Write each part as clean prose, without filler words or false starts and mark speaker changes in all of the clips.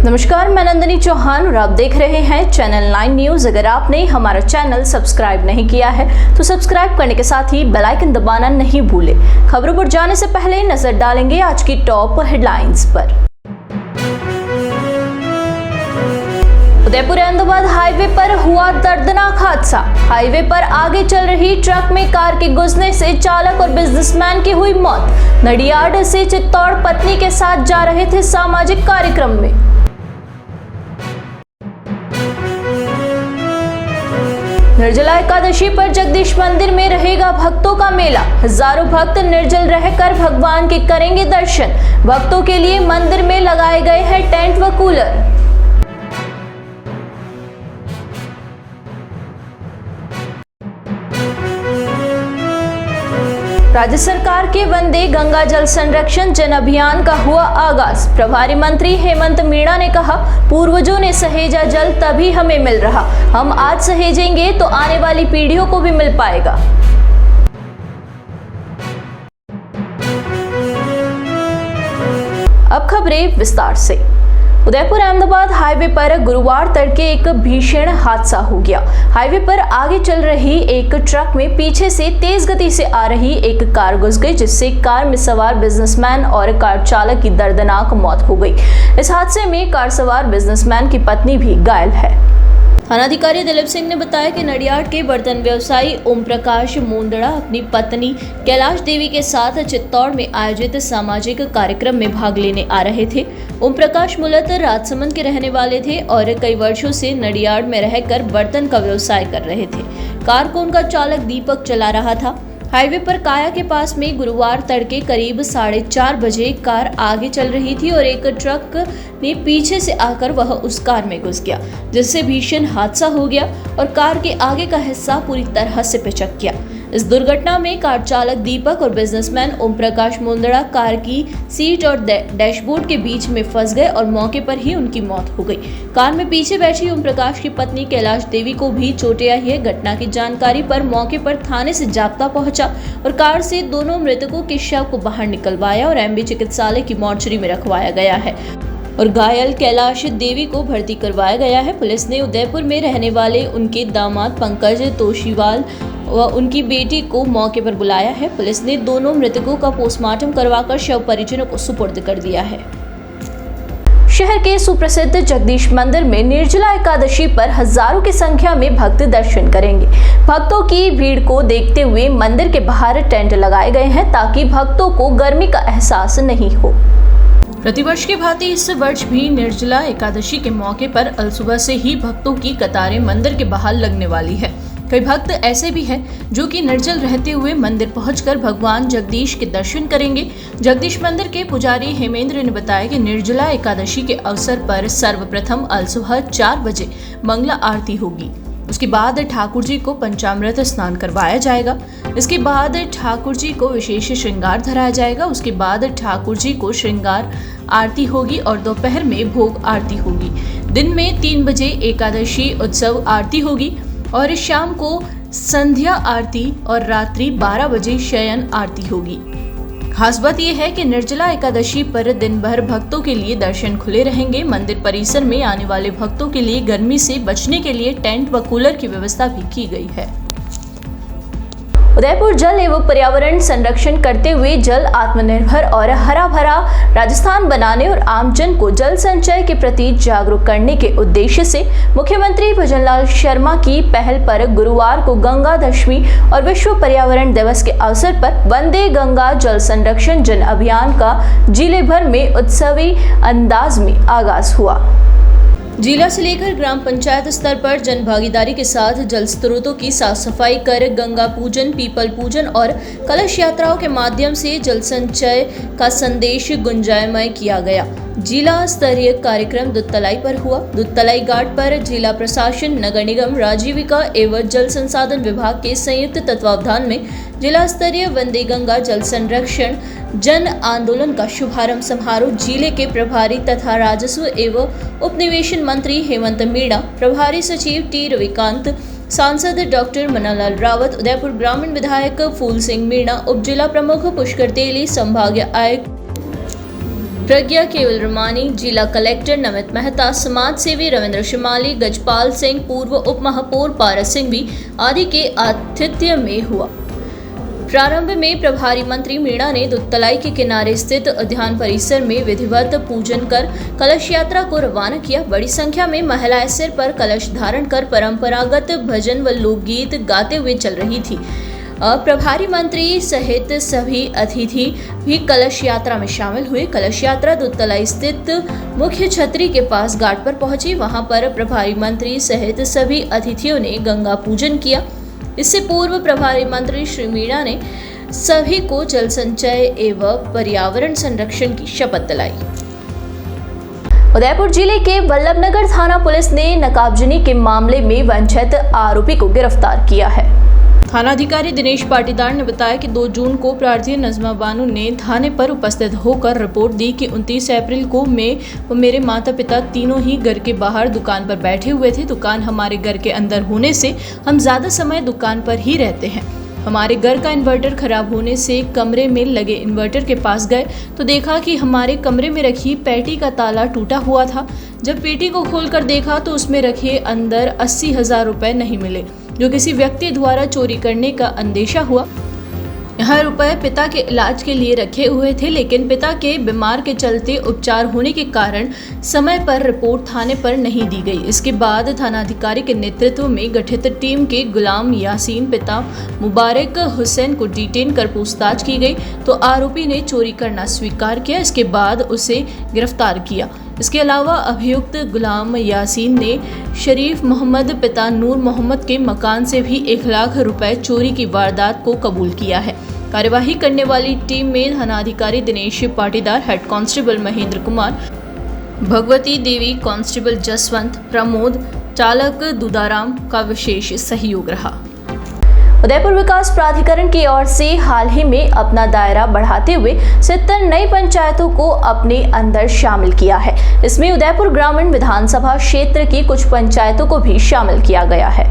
Speaker 1: नमस्कार, मैं नंदिनी चौहान और आप देख रहे हैं चैनल 9 न्यूज। अगर आपने हमारा चैनल सब्सक्राइब नहीं किया है तो सब्सक्राइब करने के साथ ही बेल आइकन दबाना नहीं भूलें। खबरों पर जाने से पहले नजर डालेंगे आज की टॉप हेडलाइंस पर। उदयपुर अहमदाबाद हाईवे पर हुआ दर्दनाक हादसा। हाईवे पर आगे चल रही ट्रक में कार के घुसने से चालक और बिजनेसमैन की हुई मौत। नडियाड से चित्तौड़ पत्नी के साथ जा रहे थे सामाजिक कार्यक्रम में। निर्जला एकादशी पर जगदीश मंदिर में रहेगा भक्तों का मेला। हजारों भक्त निर्जल रहकर भगवान के करेंगे दर्शन। भक्तों के लिए मंदिर में लगाए गए हैं टेंट व कूलर। राज्य सरकार के वंदे गंगा जल संरक्षण जन अभियान का हुआ आगाज। प्रभारी मंत्री हेमंत मीणा ने कहा, पूर्वजों ने सहेजा जल तभी हमें मिल रहा, हम आज सहेजेंगे तो आने वाली पीढ़ियों को भी मिल पाएगा। अब खबरें विस्तार से। उदयपुर अहमदाबाद हाईवे पर गुरुवार तड़के एक भीषण हादसा हो गया। हाईवे पर आगे चल रही एक ट्रक में पीछे से तेज गति से आ रही एक कार घुस गई, जिससे कार में सवार बिजनेसमैन और कार चालक की दर्दनाक मौत हो गई। इस हादसे में कार सवार बिजनेसमैन की पत्नी भी घायल है। थानाधिकारी दिलीप सिंह ने बताया कि नडियाड के बर्तन व्यवसायी ओम प्रकाश मोंदड़ा अपनी पत्नी कैलाश देवी के साथ चित्तौड़ में आयोजित सामाजिक कार्यक्रम में भाग लेने आ रहे थे। ओम प्रकाश मूलतः राजसमंद के रहने वाले थे और कई वर्षों से नडियाड में रहकर बर्तन का व्यवसाय कर रहे थे। कार को उनका चालक दीपक चला रहा था। हाईवे पर काया के पास में गुरुवार तड़के करीब 4:30 बजे कार आगे चल रही थी और एक ट्रक ने पीछे से आकर वह उस कार में घुस गया, जिससे भीषण हादसा हो गया और कार के आगे का हिस्सा पूरी तरह से पिचक गया। इस दुर्घटना में कार चालक दीपक और बिजनेसमैन ओम प्रकाश मोंदड़ा कार की सीट और डैशबोर्ड के बीच में फंस गए और मौके पर ही उनकी मौत हो गई। कार में पीछे बैठी ओम प्रकाश की पत्नी कैलाश देवी को भी चोटें आई है। घटना की जानकारी पर मौके पर थाने से जाब्ता पहुंचा और कार से दोनों मृतकों के शव को बाहर निकलवाया और एमबी चिकित्सालय की मोर्चरी में रखवाया गया है और घायल कैलाश देवी को भर्ती करवाया गया है। पुलिस ने उदयपुर में रहने वाले उनके दामाद पंकज तोशीवाल व उनकी बेटी को मौके पर बुलाया है। पुलिस ने दोनों मृतकों का पोस्टमार्टम करवाकर शव परिजनों को सुपुर्द कर दिया है। शहर के सुप्रसिद्ध जगदीश मंदिर में निर्जला एकादशी पर हजारों की संख्या में भक्त दर्शन करेंगे। भक्तों की भीड़ को देखते हुए मंदिर के बाहर टेंट लगाए गए हैं ताकि भक्तों को गर्मी का एहसास नहीं हो। प्रतिवर्ष की भांति इस वर्ष भी निर्जला एकादशी के मौके पर अलसुबह से ही भक्तों की कतारें मंदिर के बाहर लगने वाली है। कई भक्त ऐसे भी हैं जो कि निर्जल रहते हुए मंदिर पहुंचकर भगवान जगदीश के दर्शन करेंगे। जगदीश मंदिर के पुजारी हेमेंद्र ने बताया कि निर्जला एकादशी के अवसर पर सर्वप्रथम अलसुबह 4 बजे मंगला आरती होगी। उसके बाद ठाकुर जी को पंचामृत स्नान करवाया जाएगा। इसके बाद ठाकुर जी को विशेष श्रृंगार धराया जाएगा। उसके बाद ठाकुर जी को श्रृंगार आरती होगी और दोपहर में भोग आरती होगी। दिन में 3 बजे एकादशी उत्सव आरती होगी और शाम को संध्या आरती और रात्रि 12 बजे शयन आरती होगी। खास बात यह है कि निर्जला एकादशी पर दिन भर भक्तों के लिए दर्शन खुले रहेंगे। मंदिर परिसर में आने वाले भक्तों के लिए गर्मी से बचने के लिए टेंट व कूलर की व्यवस्था भी की गई है। उदयपुर जल एवं पर्यावरण संरक्षण करते हुए जल आत्मनिर्भर और हरा भरा राजस्थान बनाने और आमजन को जल संचय के प्रति जागरूक करने के उद्देश्य से मुख्यमंत्री भजनलाल शर्मा की पहल पर गुरुवार को गंगा दशमी और विश्व पर्यावरण दिवस के अवसर पर वंदे गंगा जल संरक्षण जन अभियान का जिले भर में उत्सवी अंदाज में आगाज हुआ। जिला से लेकर ग्राम पंचायत स्तर पर जन भागीदारी के साथ जल स्रोतों की साफ सफाई कर गंगा पूजन, पीपल पूजन और कलश यात्राओं के माध्यम से जल संचय का संदेश गुंजायमय किया गया। जिला स्तरीय कार्यक्रम दुधतलाई पर हुआ। दुधतलाई घाट पर जिला प्रशासन, नगर निगम, राजीविका एवं जल संसाधन विभाग के संयुक्त तत्वावधान में जिला स्तरीय वंदे गंगा जल संरक्षण जन आंदोलन का शुभारंभ समारोह जिले के प्रभारी तथा राजस्व एवं उपनिवेशन मंत्री हेमंत मीणा, प्रभारी सचिव टी रविकांत, सांसद डॉक्टर मन्नालाल रावत, उदयपुर ग्रामीण विधायक फूल सिंह मीणा, उप जिला प्रमुख पुष्कर तेली, संभागीय आयुक्त प्रज्ञा केवल रमानी, जिला कलेक्टर नमित मेहता, समाज सेवी रविंद्र शिमाली, गजपाल सिंह, पूर्व उप महापौर पारस सिंह भी आदि के आतिथ्य में हुआ। प्रारंभ में प्रभारी मंत्री मीणा ने दुधतलाई के किनारे स्थित उद्यान परिसर में विधिवत पूजन कर कलश यात्रा को रवाना किया। बड़ी संख्या में महिलाएं सिर पर कलश धारण कर परंपरागत भजन व लोकगीत गाते हुए चल रही थी। प्रभारी मंत्री सहित सभी अतिथि भी कलश यात्रा में शामिल हुए। कलश यात्रा दुधतलाई स्थित मुख्य छतरी के पास घाट पर पहुंची। वहां पर प्रभारी मंत्री सहित सभी अतिथियों ने गंगा पूजन किया। इससे पूर्व प्रभारी मंत्री श्री मीणा ने सभी को जल संचय एवं पर्यावरण संरक्षण की शपथ दिलाई। उदयपुर जिले के वल्लभनगर थाना पुलिस ने नकाबजनी के मामले में वांछित आरोपी को गिरफ्तार किया है। थानाधिकारी दिनेश पाटीदार ने बताया कि 2 जून को प्रार्थी नजमा बानू ने थाने पर उपस्थित होकर रिपोर्ट दी कि 29 अप्रैल को मैं व मेरे माता पिता तीनों ही घर के बाहर दुकान पर बैठे हुए थे। दुकान हमारे घर के अंदर होने से हम ज़्यादा समय दुकान पर ही रहते हैं। हमारे घर का इन्वर्टर खराब होने से कमरे में लगे इन्वर्टर के पास गए तो देखा कि हमारे कमरे में रखी पेटी का ताला टूटा हुआ था। जब पेटी को खोलकर देखा तो उसमें रखे अंदर 80,000 रुपये नहीं मिले, जो किसी व्यक्ति द्वारा चोरी करने का अंदेशा हुआ। यह रुपए पिता के इलाज के लिए रखे हुए थे, लेकिन पिता के बीमार के चलते उपचार होने के कारण समय पर रिपोर्ट थाने पर नहीं दी गई। इसके बाद थानाधिकारी के नेतृत्व में गठित टीम के गुलाम यासीन पिता मुबारक हुसैन को डिटेन कर पूछताछ की गई तो आरोपी ने चोरी करना स्वीकार किया। इसके बाद उसे गिरफ्तार किया। इसके अलावा अभियुक्त गुलाम यासीन ने शरीफ मोहम्मद पिता नूर मोहम्मद के मकान से भी 1 लाख रुपए चोरी की वारदात को कबूल किया है। कार्यवाही करने वाली टीम में थानाधिकारी दिनेश पाटीदार, हेड कांस्टेबल महेंद्र कुमार, भगवती देवी, कांस्टेबल जसवंत, प्रमोद, चालक दुदाराम का विशेष सहयोग रहा। उदयपुर विकास प्राधिकरण की ओर से हाल ही में अपना दायरा बढ़ाते हुए 70 नई पंचायतों को अपने अंदर शामिल किया है। इसमें उदयपुर ग्रामीण विधानसभा क्षेत्र की कुछ पंचायतों को भी शामिल किया गया है।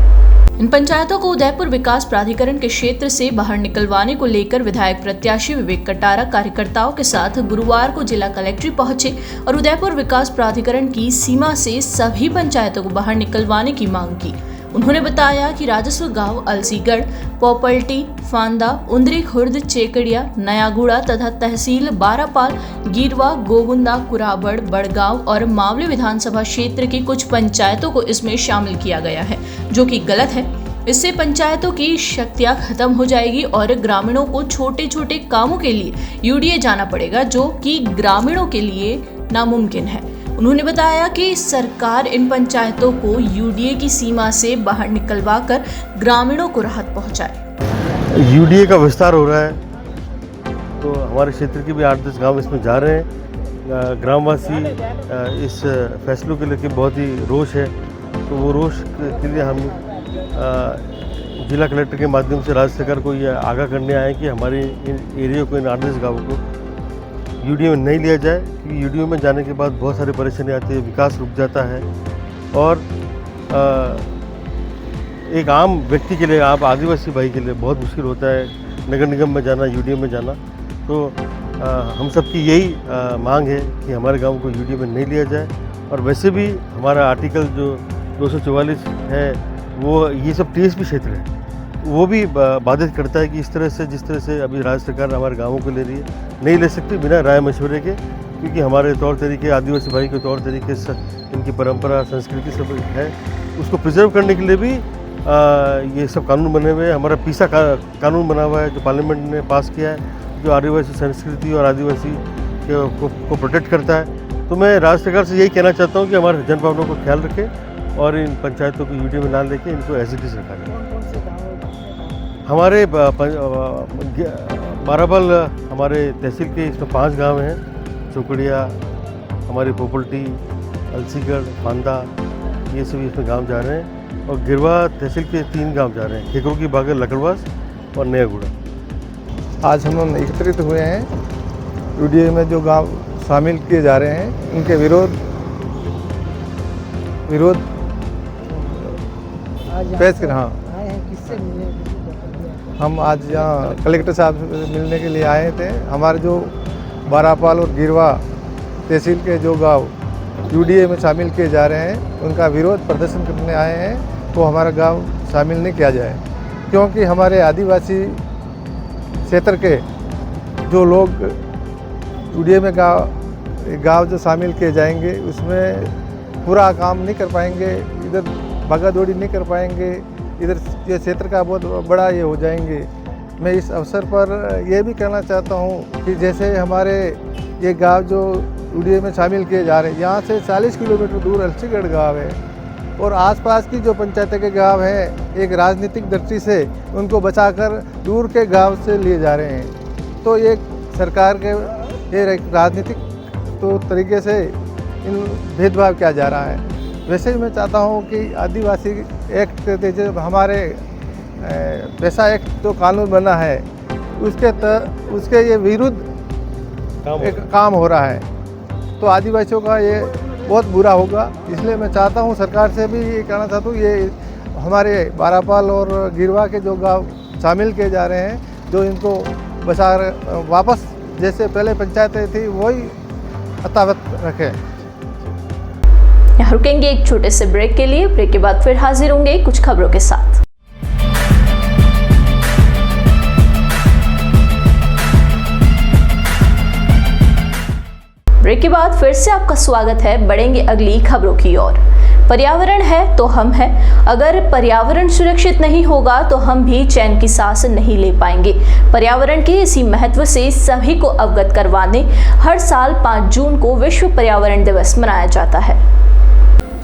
Speaker 1: इन पंचायतों को उदयपुर विकास प्राधिकरण के क्षेत्र से बाहर निकलवाने को लेकर विधायक प्रत्याशी विवेक कटारा कार्यकर्ताओं के साथ गुरुवार को जिला कलेक्ट्रेट पहुंचे और उदयपुर विकास प्राधिकरण की सीमा से सभी पंचायतों को बाहर निकलवाने की मांग की। उन्होंने बताया कि राजस्व गांव अलसीगढ़, पोपल्टी, फांदा, उंदरी खुर्द, चेकड़िया, नयागुड़ा तथा तहसील बारापाल, गिरवा, गोगुंदा, कुराबड़, बड़गांव और मावली विधानसभा क्षेत्र की कुछ पंचायतों को इसमें शामिल किया गया है, जो कि गलत है। इससे पंचायतों की शक्तियां खत्म हो जाएगी और ग्रामीणों को छोटे छोटे कामों के लिए यूडीए जाना पड़ेगा, जो कि ग्रामीणों के लिए नामुमकिन है। उन्होंने बताया कि सरकार इन पंचायतों को यूडीए की सीमा से बाहर निकलवाकर ग्रामीणों को राहत पहुंचाए।
Speaker 2: यूडीए का विस्तार हो रहा है तो हमारे क्षेत्र के भी 8-10 गांव इसमें जा रहे हैं। ग्रामवासी इस फैसलों के लेकर बहुत ही रोष है, तो वो रोष के लिए हम जिला कलेक्टर के माध्यम से राज्य सरकार को ये आगाह करने आए कि हमारे इन एरिया को, इन 8-10 गाँवों को यूडीए में नहीं लिया जाए, क्योंकि यूडीए में जाने के बाद बहुत सारी परेशानी आती है, विकास रुक जाता है और एक आम व्यक्ति के लिए, आप आदिवासी भाई के लिए बहुत मुश्किल होता है नगर निगम में जाना, यूडीए में जाना। तो हम सबकी यही मांग है कि हमारे गांव को यूडीए में नहीं लिया जाए। और वैसे भी हमारा आर्टिकल जो 244 है वो ये सब टीएसपी क्षेत्र है, वो भी बाधित करता है कि इस तरह से, जिस तरह से अभी राज्य सरकार हमारे गाँवों को ले रही है, नहीं ले सकती बिना राय मशवरे के, क्योंकि हमारे तौर तरीके, आदिवासी भाई के तौर तरीके, इनकी परंपरा, संस्कृति सब है, उसको प्रिजर्व करने के लिए भी ये सब कानून बने हुए हैं। हमारा पीसा कानून बना हुआ है जो पार्लियामेंट ने पास किया है, जो आदिवासी संस्कृति और आदिवासी को प्रोटेक्ट करता है। तो मैं राज्य सरकार से यही कहना चाहता हूँ कि हमारे जनभावनाओं को ख्याल रखें और इन पंचायतों को यूडीए में ना लेके इनको एज इट इज रखा जाए। हमारे बारापाल हमारे तहसील के इसमें 5 गांव हैं, चौकड़िया, हमारी पोपल्टी, अलसीगढ़, फांदा, ये सभी इसमें गांव जा रहे हैं और गिरवा तहसील के 3 गांव जा रहे हैं, खेकरू की बागर, लकड़वास और नयागुड़ा।
Speaker 3: आज हम लोग एकत्रित हुए हैं, यूडीए में जो गांव शामिल किए जा रहे हैं उनके विरोध पेश कर। हाँ, हम आज यहाँ कलेक्टर साहब से मिलने के लिए आए थे। हमारे जो बारापाल और गिरवा तहसील के जो गांव यूडीए में शामिल किए जा रहे हैं उनका विरोध प्रदर्शन करने आए हैं, तो हमारा गांव शामिल नहीं किया जाए, क्योंकि हमारे आदिवासी क्षेत्र के जो लोग यूडीए में गांव जो शामिल किए जाएंगे उसमें पूरा काम नहीं कर पाएंगे, इधर भागा दौड़ी नहीं कर पाएंगे, इधर ये क्षेत्र का बहुत बड़ा ये हो जाएंगे। मैं इस अवसर पर ये भी कहना चाहता हूँ कि जैसे हमारे ये गांव जो यूडीए में शामिल किए जा रहे हैं, यहाँ से 40 किलोमीटर दूर अलसीगढ़ गांव है और आसपास की जो पंचायतें के गांव हैं एक राजनीतिक दृष्टि से उनको बचाकर दूर के गांव से लिए जा रहे हैं। तो ये सरकार के ये राजनीतिक तो तरीके से इन भेदभाव किया जा रहा है। वैसे ही मैं चाहता हूँ कि आदिवासी एक्ट जो हमारे पैसा एक्ट जो कानून बना है उसके ये विरुद्ध एक काम हो रहा है, तो आदिवासियों का ये बहुत बुरा होगा। इसलिए मैं चाहता हूँ सरकार से भी ये कहना चाहता हूँ, ये हमारे बारापाल और गिरवा के जो गांव शामिल किए जा रहे हैं, जो इनको बचा वापस जैसे पहले पंचायतें थी वही यथावत रखें।
Speaker 1: यहाँ रुकेंगे एक छोटे से ब्रेक के लिए। ब्रेक के बाद फिर हाजिर होंगे कुछ खबरों के साथ। ब्रेक के बाद फिर से आपका स्वागत है। बढ़ेंगे अगली खबरों की ओर। पर्यावरण है तो हम हैं। अगर पर्यावरण सुरक्षित नहीं होगा तो हम भी चैन की सांस नहीं ले पाएंगे। पर्यावरण के इसी महत्व से सभी को अवगत करवाने हर साल 5 जून को विश्व पर्यावरण दिवस मनाया जाता है।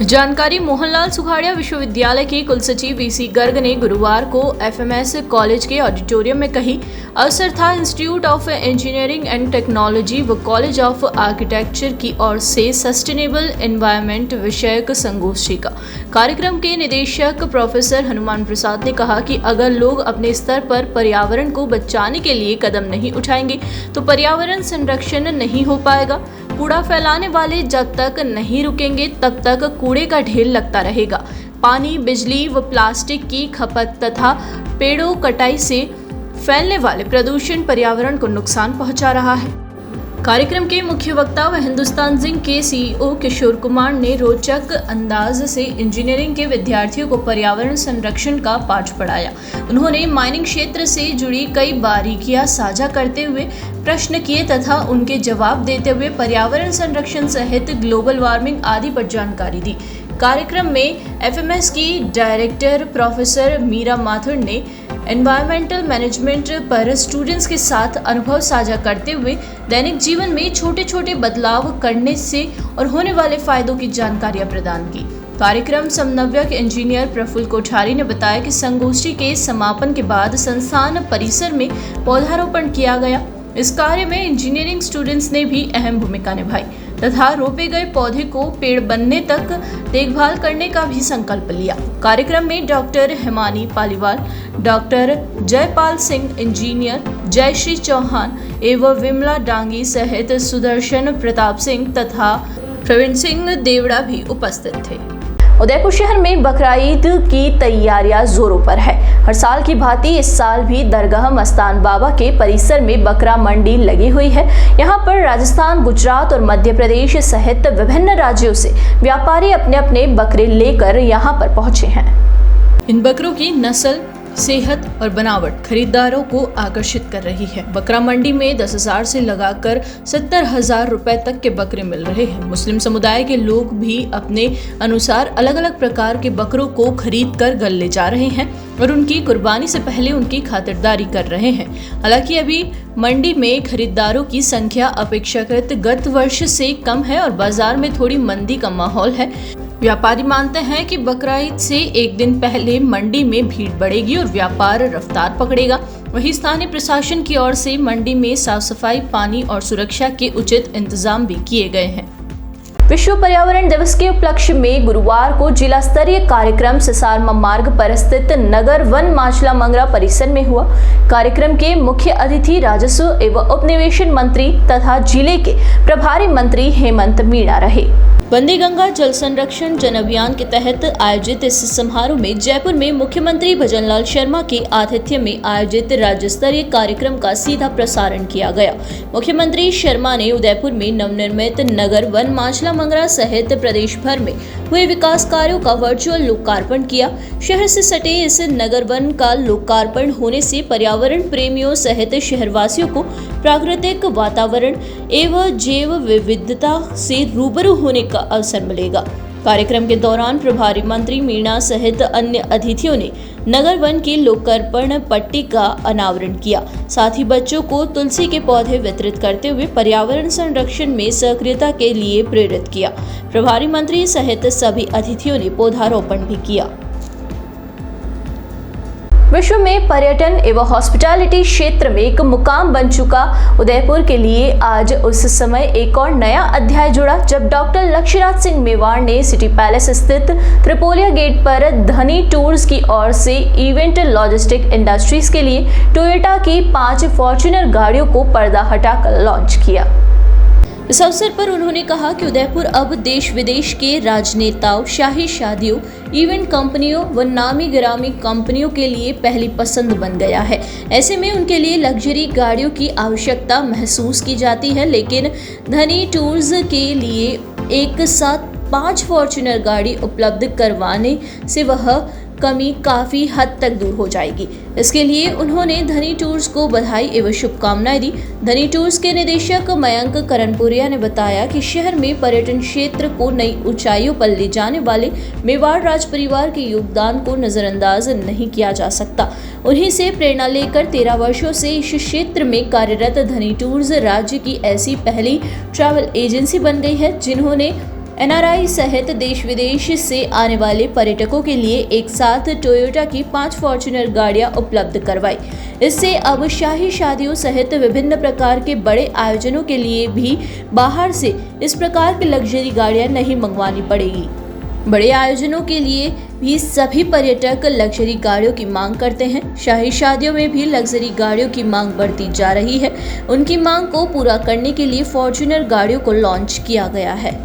Speaker 1: जानकारी मोहनलाल सुखाड़िया विश्वविद्यालय के कुलसचिव वीसी गर्ग ने गुरुवार को एफएमएस कॉलेज के ऑडिटोरियम में कही। अवसर था institute of engineering and technology व कॉलेज ऑफ आर्किटेक्चर की ओर से सस्टेनेबल एनवायरनमेंट विषयक संगोष्ठी का। कार्यक्रम के निदेशक प्रोफेसर हनुमान प्रसाद ने कहा कि अगर लोग अपने स्तर पर पर्यावरण को बचाने के लिए कदम नहीं उठाएंगे तो पर्यावरण संरक्षण नहीं हो पाएगा। कूड़ा फैलाने वाले जब तक नहीं रुकेंगे तब तक कूड़े का ढेर लगता रहेगा। पानी, बिजली व प्लास्टिक की खपत तथा पेड़ों कटाई से फैलने वाले प्रदूषण पर्यावरण को नुकसान पहुंचा रहा है। कार्यक्रम के मुख्य वक्ता व हिंदुस्तान जिंक के सीईओ किशोर कुमार ने रोचक अंदाज से इंजीनियरिंग के विद्यार्थियों को पर्यावरण संरक्षण का पाठ पढ़ाया। उन्होंने माइनिंग क्षेत्र से जुड़ी कई बारीकियां साझा करते हुए प्रश्न किए तथा उनके जवाब देते हुए पर्यावरण संरक्षण सहित ग्लोबल वार्मिंग आदि पर जानकारी दी। कार्यक्रम में एफएमएस की डायरेक्टर प्रोफेसर मीरा माथुर ने एनवायरमेंटल मैनेजमेंट पर स्टूडेंट्स के साथ अनुभव साझा करते हुए दैनिक जीवन में छोटे छोटे बदलाव करने से और होने वाले फायदों की जानकारियां प्रदान की। कार्यक्रम समन्वयक इंजीनियर प्रफुल्ल कोठारी ने बताया कि संगोष्ठी के समापन के बाद संस्थान परिसर में पौधारोपण किया गया। इस कार्य में इंजीनियरिंग स्टूडेंट्स ने भी अहम भूमिका निभाई तथा रोपे गए पौधे को पेड़ बनने तक देखभाल करने का भी संकल्प लिया। कार्यक्रम में doctor Hemani Paliwal, doctor Jaipal Singh, engineer Jayashree Chauhan एवं विमला डांगी सहित सुदर्शन प्रताप सिंह तथा प्रवीण सिंह देवड़ा भी उपस्थित थे। उदयपुर शहर में बकरा ईद की तैयारियां जोरों पर है। हर साल की भांति इस साल भी दरगाह मस्तान बाबा के परिसर में बकरा मंडी लगी हुई है। यहां पर राजस्थान, गुजरात और मध्य प्रदेश सहित विभिन्न राज्यों से व्यापारी अपने अपने बकरे लेकर यहां पर पहुंचे हैं। इन बकरों की नस्ल, सेहत और बनावट खरीदारों को आकर्षित कर रही है। बकरा मंडी में 10,000 से लगाकर 70,000 रुपए तक के बकरे मिल रहे हैं। मुस्लिम समुदाय के लोग भी अपने अनुसार अलग अलग प्रकार के बकरों को खरीद कर घर ले जा रहे हैं और उनकी कुर्बानी से पहले उनकी खातिरदारी कर रहे हैं। हालांकि अभी मंडी में खरीदारों की संख्या अपेक्षाकृत गत वर्ष से कम है और बाजार में थोड़ी मंदी का माहौल है। व्यापारी मानते हैं कि बकरा ईद से एक दिन पहले मंडी में भीड़ बढ़ेगी और व्यापार रफ्तार पकड़ेगा। वहीं स्थानीय प्रशासन की ओर से मंडी में साफ सफाई, पानी और सुरक्षा के उचित इंतजाम भी किए गए हैं। विश्व पर्यावरण दिवस के उपलक्ष्य में गुरुवार को जिला स्तरीय कार्यक्रम सिसारमा मार्ग पर स्थित नगर वन माचला मंगरा परिसर में हुआ। कार्यक्रम के मुख्य अतिथि राजस्व एवं उपनिवेशन मंत्री तथा जिले के प्रभारी मंत्री हेमंत मीणा रहे। वंदे गंगा जल संरक्षण जन अभियान के तहत आयोजित इस समारोह में जयपुर में मुख्यमंत्री भजनलाल शर्मा के आतिथ्य में आयोजित राज्य स्तरीय कार्यक्रम का सीधा प्रसारण किया गया। मुख्यमंत्री शर्मा ने उदयपुर में नवनिर्मित नगर वन माचला मंगरा सहित प्रदेश भर में हुए विकास कार्यों का वर्चुअल लोकार्पण किया। शहर से सटे इस नगर वन का लोकार्पण होने से पर्यावरण प्रेमियों सहित शहरवासियों को प्राकृतिक वातावरण एवं जैव विविधता से रूबरू होने का अवसर मिलेगा। कार्यक्रम के दौरान प्रभारी मंत्री मीणा सहित अन्य अतिथियों ने नगर वन की लोकार्पण पट्टी का अनावरण किया। साथ ही बच्चों को तुलसी के पौधे वितरित करते हुए पर्यावरण संरक्षण में सक्रियता के लिए प्रेरित किया। प्रभारी मंत्री सहित सभी अतिथियों ने पौधारोपण भी किया। विश्व में पर्यटन एवं हॉस्पिटैलिटी क्षेत्र में एक मुकाम बन चुका उदयपुर के लिए आज उस समय एक और नया अध्याय जुड़ा जब डॉक्टर लक्ष्यराज सिंह मेवाड़ ने सिटी पैलेस स्थित त्रिपोलिया गेट पर धनी टूर्स की ओर से इवेंट लॉजिस्टिक इंडस्ट्रीज के लिए टोयोटा की 5 फॉर्च्यूनर गाड़ियों को पर्दा हटाकर लॉन्च किया। इस अवसर पर उन्होंने कहा कि उदयपुर अब देश विदेश के राजनेताओं, शाही शादियों, इवेंट कंपनियों व नामी गिरामी कंपनियों के लिए पहली पसंद बन गया है। ऐसे में उनके लिए लग्जरी गाड़ियों की आवश्यकता महसूस की जाती है, लेकिन धनी टूर्स के लिए एक साथ 5 फॉर्च्यूनर गाड़ी उपलब्ध करवाने से वह कमी काफ़ी हद तक दूर हो जाएगी। इसके लिए उन्होंने धनी टूर्स को बधाई एवं शुभकामनाएं दी। धनी टूर्स के निदेशक मयंक करनपुरिया ने बताया कि शहर में पर्यटन क्षेत्र को नई ऊंचाइयों पर ले जाने वाले मेवाड़ राज परिवार के योगदान को नजरअंदाज नहीं किया जा सकता। उन्हीं से प्रेरणा लेकर 13 वर्षों से इस क्षेत्र में कार्यरत धनी टूर्स राज्य की ऐसी पहली ट्रैवल एजेंसी बन गई है जिन्होंने NRI सहित देश विदेश से आने वाले पर्यटकों के लिए एक साथ टोयोटा की 5 फॉर्च्यूनर गाड़ियां उपलब्ध करवाई। इससे अब शाही शादियों सहित विभिन्न प्रकार के बड़े आयोजनों के लिए भी बाहर से इस प्रकार की लग्जरी गाड़ियां नहीं मंगवानी पड़ेगी। बड़े आयोजनों के लिए भी सभी पर्यटक लग्जरी गाड़ियों की मांग करते हैं। शाही शादियों में भी लग्जरी गाड़ियों की मांग बढ़ती जा रही है। उनकी मांग को पूरा करने के लिए फॉर्च्यूनर गाड़ियों को लॉन्च किया गया है।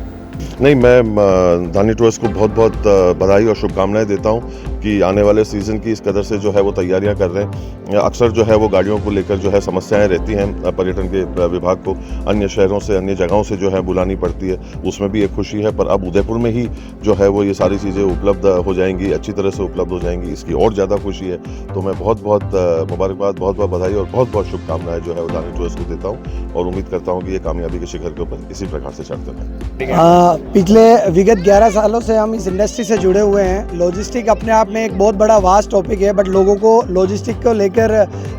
Speaker 4: नहीं, मैं धनी टूर्स को बहुत बहुत बधाई और शुभकामनाएं देता हूं कि आने वाले सीज़न की इस कदर से जो है वो तैयारियां कर रहे हैं। अक्सर जो है वो गाड़ियों को लेकर जो है समस्याएं रहती हैं पर्यटन के विभाग को, अन्य शहरों से अन्य जगहों से जो है बुलानी पड़ती है, उसमें भी एक खुशी है। पर अब उदयपुर में ही जो है वो ये सारी चीज़ें उपलब्ध हो जाएंगी, अच्छी तरह से उपलब्ध हो जाएंगी, इसकी और ज़्यादा खुशी है। तो मैं बहुत बहुत मुबारकबाद, बहुत बहुत बधाई और बहुत बहुत शुभकामनाएं जो है वो धनी टूर्स को देता हूँ और उम्मीद करता हूँ कि ये कामयाबी के शिखर के ऊपर इसी प्रकार से चढ़ते रहें।
Speaker 5: पिछले विगत 11 सालों से हम इस इंडस्ट्री से जुड़े हुए हैं। लॉजिस्टिक अपने आप में एक बहुत बड़ा वास्ट टॉपिक है, बट लोगों को लॉजिस्टिक को लेकर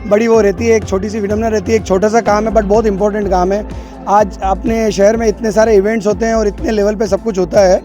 Speaker 5: बड़ी वो रहती है, एक छोटी सी विडम्बना रहती है। एक छोटा सा काम है बट बहुत इंपॉर्टेंट काम है। आज अपने शहर में इतने सारे इवेंट्स होते हैं और इतने लेवल पे सब कुछ होता है,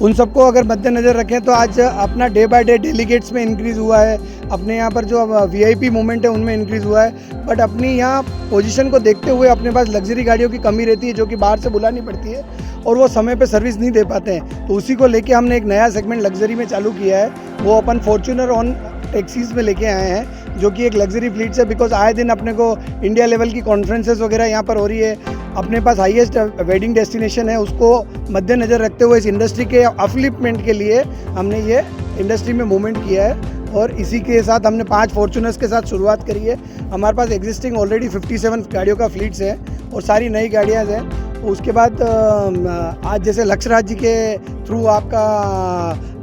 Speaker 5: उन सबको अगर मद्देनज़र रखें तो आज अपना डे बाय डे डेलीगेट्स में इंक्रीज़ हुआ है, अपने यहाँ पर जो VIP मूवमेंट है उनमें इंक्रीज़ हुआ है। बट अपनी यहाँ पोजीशन को देखते हुए अपने पास लग्जरी गाड़ियों की कमी रहती है जो कि बाहर से बुलानी पड़ती है और वो समय पे सर्विस नहीं दे पाते हैं। तो उसी को लेके हमने एक नया सेगमेंट लग्जरी में चालू किया है, वो अपन फॉर्च्यूनर ऑन टैक्सीज़ में लेके आए हैं जो कि एक लग्जरी फ्लीट से, बिकॉज आए दिन अपने को इंडिया लेवल की कॉन्फ्रेंसेस वगैरह यहाँ पर हो रही है। अपने पास हाईएस्ट वेडिंग डेस्टिनेशन है, उसको मद्देनज़र रखते हुए इस इंडस्ट्री के अपलिफ्टमेंट के लिए हमने ये इंडस्ट्री में मूवमेंट किया है और इसी के साथ हमने 5 फॉर्च्यूनर्स के साथ शुरुआत करी है। हमारे पास एग्जिस्टिंग ऑलरेडी 57 गाड़ियों का फ्लीट्स है और सारी नई गाड़ियाँ हैं। उसके बाद आज जैसे लक्ष्यराज जी के थ्रू आपका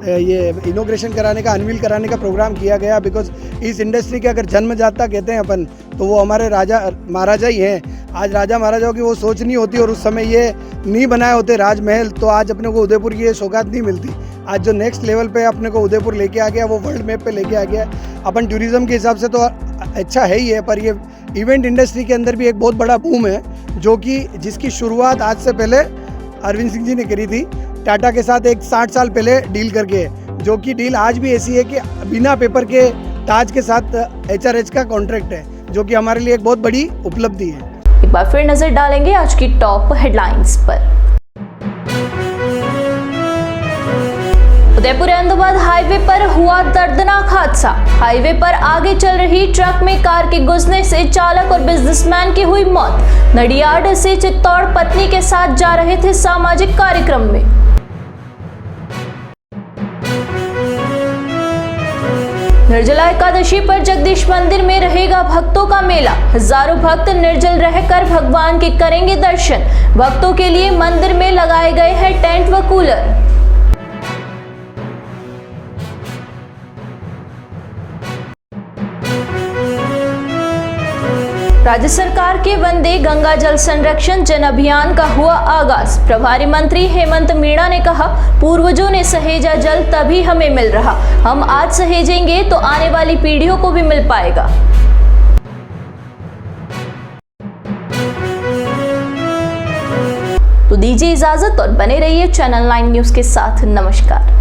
Speaker 5: ये इनोग्रेशन कराने का, अनवील कराने का प्रोग्राम किया गया, बिकॉज इस इंडस्ट्री के अगर जन्मजाता कहते हैं अपन तो वो हमारे राजा महाराजा ही हैं। आज राजा महाराजाओं की वो सोच नहीं होती और उस समय ये नहीं बनाए होते राजमहल, तो आज अपने को उदयपुर की ये सौगात नहीं मिलती। आज जो नेक्स्ट लेवल पे अपने को उदयपुर लेके आ गया, वो वर्ल्ड मैप पे लेके आ गया। अपन टूरिज़्म के हिसाब से तो अच्छा है ही है, पर ये इवेंट इंडस्ट्री के अंदर भी एक बहुत बड़ा बूम है जो कि जिसकी शुरुआत आज से पहले अरविंद सिंह जी ने करी थी टाटा के साथ एक 60 साल पहले डील करके, जो कि डील आज भी ऐसी है कि बिना पेपर के ताज के साथ HRH का कॉन्ट्रैक्ट है, जो कि हमारे लिए एक बहुत बड़ी उपलब्धि है।
Speaker 1: एक बार फिर नजर डालेंगे आज की टॉप हेडलाइंस पर। उदयपुर अहमदाबाद हाईवे पर हुआ दर्दनाक हादसा। हाईवे पर आगे चल रही ट्रक में कार के घुसने से चालक और बिजनेसमैन की हुई मौत। नडियाड से चित्तौड़ पत्नी के साथ जा रहे थे सामाजिक कार्यक्रम में। निर्जला एकादशी पर जगदीश मंदिर में रहेगा भक्तों का मेला। हजारों भक्त निर्जल रहकर भगवान के करेंगे दर्शन। भक्तों के लिए मंदिर में लगाए गए हैं टेंट व कूलर। राज्य सरकार के वंदे गंगा जल संरक्षण जन अभियान का हुआ आगाज। प्रभारी मंत्री हेमंत मीणा ने कहा, पूर्वजों ने सहेजा जल तभी हमें मिल रहा। हम आज सहेजेंगे तो आने वाली पीढ़ियों को भी मिल पाएगा। तो दीजिए इजाजत और बने रहिए चैनल 9 न्यूज के साथ। नमस्कार।